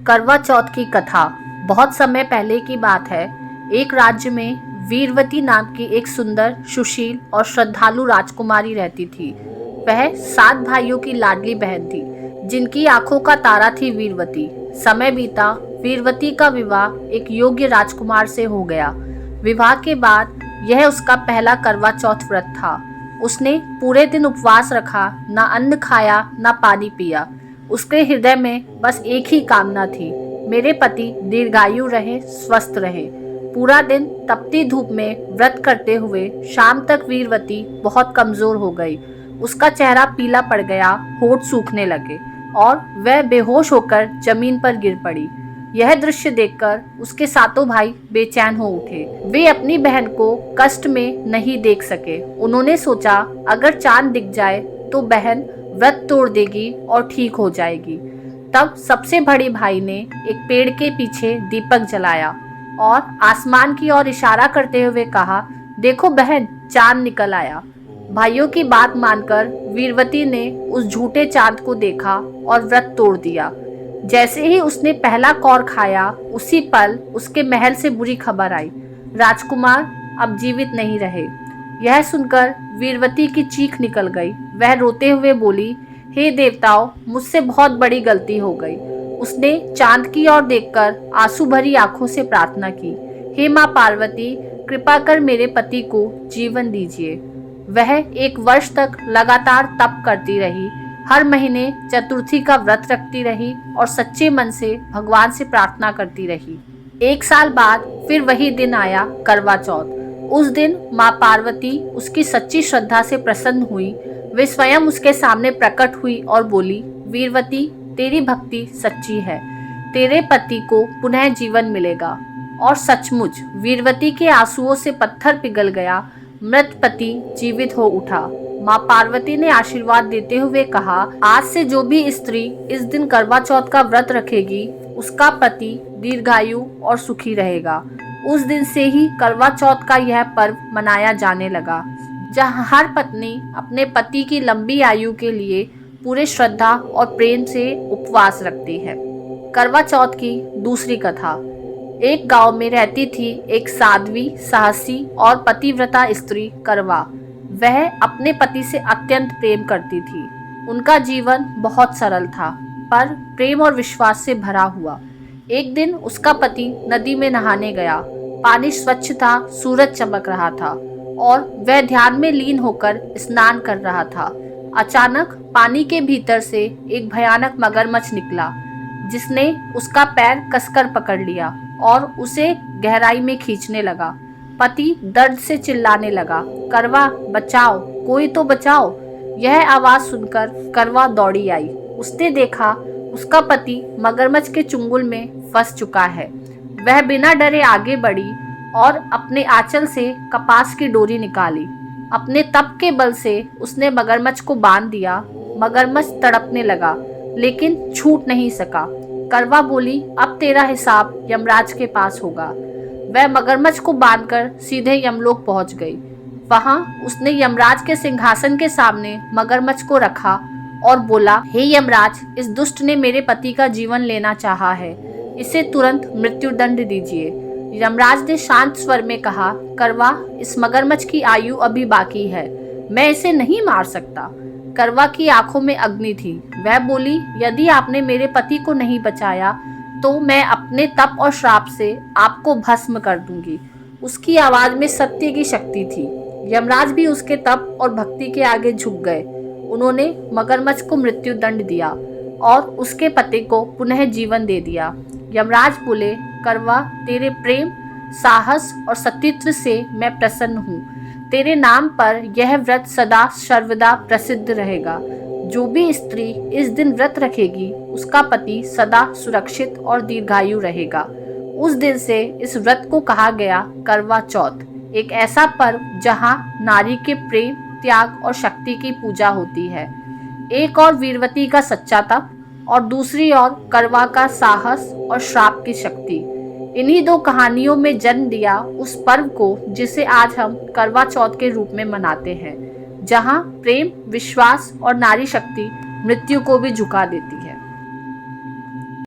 करवा चौथ की कथा। बहुत समय पहले की बात है। एक राज्य में वीरवती नाम की एक सुंदर, सुशील और श्रद्धालु राजकुमारी रहती थी। वह 7 भाइयों की लाडली बहन थी, जिनकी आंखों का तारा थी वीरवती। समय बीता, वीरवती का विवाह एक योग्य राजकुमार से हो गया। विवाह के बाद यह उसका पहला करवा चौथ व्रत था। उसने पूरे दिन उपवास रखा, ना अन्न खाया, ना पानी पिया। उसके हृदय में बस एक ही कामना थी, मेरे पति दीर्घायु रहे, स्वस्थ रहे। पूरा दिन तपती धूप में व्रत करते हुए शाम तक वीरवती बहुत कमजोर हो गई। उसका चेहरा पीला पड़ गया, होंठ सूखने लगे और वह बेहोश होकर जमीन पर गिर पड़ी। यह दृश्य देखकर उसके सातों भाई बेचैन हो उठे। वे अपनी बहन को कष्ट में नहीं देख सके। उन्होंने सोचा, अगर चांद दिख जाए तो बहन व्रत तोड़ देगी और ठीक हो जाएगी। तब सबसे बड़े भाई ने एक पेड़ के पीछे दीपक जलाया और आसमान की ओर इशारा करते हुए कहा, देखो बहन, चांद निकल आया। भाइयों की बात मानकर वीरवती ने उस झूठे चांद को देखा और व्रत तोड़ दिया। जैसे ही उसने पहला कौर खाया, उसी पल उसके महल से बुरी खबर आई, राजकुमार अब जीवित नहीं रहे। यह सुनकर वीरवती की चीख निकल गई। वह रोते हुए बोली, हे देवताओं, मुझसे बहुत बड़ी गलती हो गई। उसने चांद की ओर देखकर आंसू भरी आंखों से प्रार्थना की, हे माँ पार्वती, कृपा कर मेरे पति को जीवन दीजिए। वह 1 वर्ष तक लगातार तप करती रही, हर महीने चतुर्थी का व्रत रखती रही और सच्चे मन से भगवान से प्रार्थना करती रही। 1 साल बाद फिर वही दिन आया, करवा चौथ। उस दिन माँ पार्वती उसकी सच्ची श्रद्धा से प्रसन्न हुई। वे स्वयं उसके सामने प्रकट हुई और बोली, वीरवती, तेरी भक्ति सच्ची है, तेरे पति को पुनः जीवन मिलेगा। और सचमुच वीरवती के आंसुओं से पत्थर पिघल गया। मृत पति जीवित हो उठा। माँ पार्वती ने आशीर्वाद देते हुए कहा, आज से जो भी स्त्री इस दिन करवा चौथ का व्रत रखेगी, उसका पति दीर्घायु और सुखी रहेगा। उस दिन से ही करवा चौथ का यह पर्व मनाया जाने लगा, जहाँ हर पत्नी अपने पति की लंबी आयु के लिए पूरे श्रद्धा और प्रेम से उपवास रखती है। करवा चौथ की दूसरी कथा। एक गांव में रहती थी एक साध्वी, साहसी और पतिव्रता स्त्री करवा। वह अपने पति से अत्यंत प्रेम करती थी। उनका जीवन बहुत सरल था, पर प्रेम और विश्वास से भरा हुआ। एक दिन उसका पति नदी में नहाने गया। पानी स्वच्छ था, सूरज चमक रहा था और वह ध्यान में लीन होकर स्नान कर रहा था। अचानक पानी के भीतर से एक भयानक मगरमच्छ निकला, जिसने उसका पैर कसकर पकड़ लिया और उसे गहराई में खींचने लगा। पति दर्द से चिल्लाने लगा, करवा बचाओ, कोई तो बचाओ। यह आवाज सुनकर करवा दौड़ी आई। उसने देखा उसका पति मगरमच्छ के चुंगल में फंस चुका है। वह बिना डरे आगे बढ़ी और अपने आंचल से कपास की डोरी निकाली। अपने तप के बल से उसने मगरमच्छ को बांध दिया। मगरमच्छ तड़पने लगा, लेकिन छूट नहीं सका। करवा बोली, अब तेरा हिसाब यमराज के पास होगा। वह मगरमच्छ को बांधकर सीधे यमलोक पहुंच गई। वहां उसने यमराज के सिंहासन के सामने मगरमच्छ को रखा और बोला, हे यमराज, इस दुष्ट ने मेरे पति का जीवन लेना चाहा है, इसे तुरंत मृत्युदंड दीजिए। यमराज ने शांत स्वर में कहा, करवा, इस मगरमच्छ की आयु अभी बाकी है, मैं इसे नहीं मार सकता। करवा की आंखों में अग्नि थी। वह बोली, यदि आपने मेरे पति को नहीं बचाया तो मैं अपने तप और श्राप से आपको भस्म कर दूंगी। उसकी आवाज में सत्य की शक्ति थी। यमराज भी उसके तप और भक्ति के आगे झुक गए। उन्होंने मगरमच्छ को मृत्युदंड दिया और उसके पति को पुनः जीवन दे दिया। यमराज बोले, करवा, तेरे प्रेम, साहस और सतीत्व से मैं प्रसन्न हूँ। तेरे नाम पर यह व्रत सदा सर्वदा प्रसिद्ध रहेगा। जो भी स्त्री इस दिन व्रत रखेगी, उसका पति सदा सुरक्षित और दीर्घायु रहेगा। उस दिन से इस व्रत को कहा गया करवा चौथ, एक ऐसा पर्व जहाँ नारी के प्रेम, त्याग और शक्ति की पूजा होती है। एक और वीरवती का सच्चा तप और दूसरी ओर करवा का साहस और श्राप की शक्ति। इन्हीं 2 कहानियों में जन्म दिया उस पर्व को जिसे आज हम करवा चौथ के रूप में मनाते हैं, जहां प्रेम, विश्वास और नारी शक्ति मृत्यु को भी झुका देती है।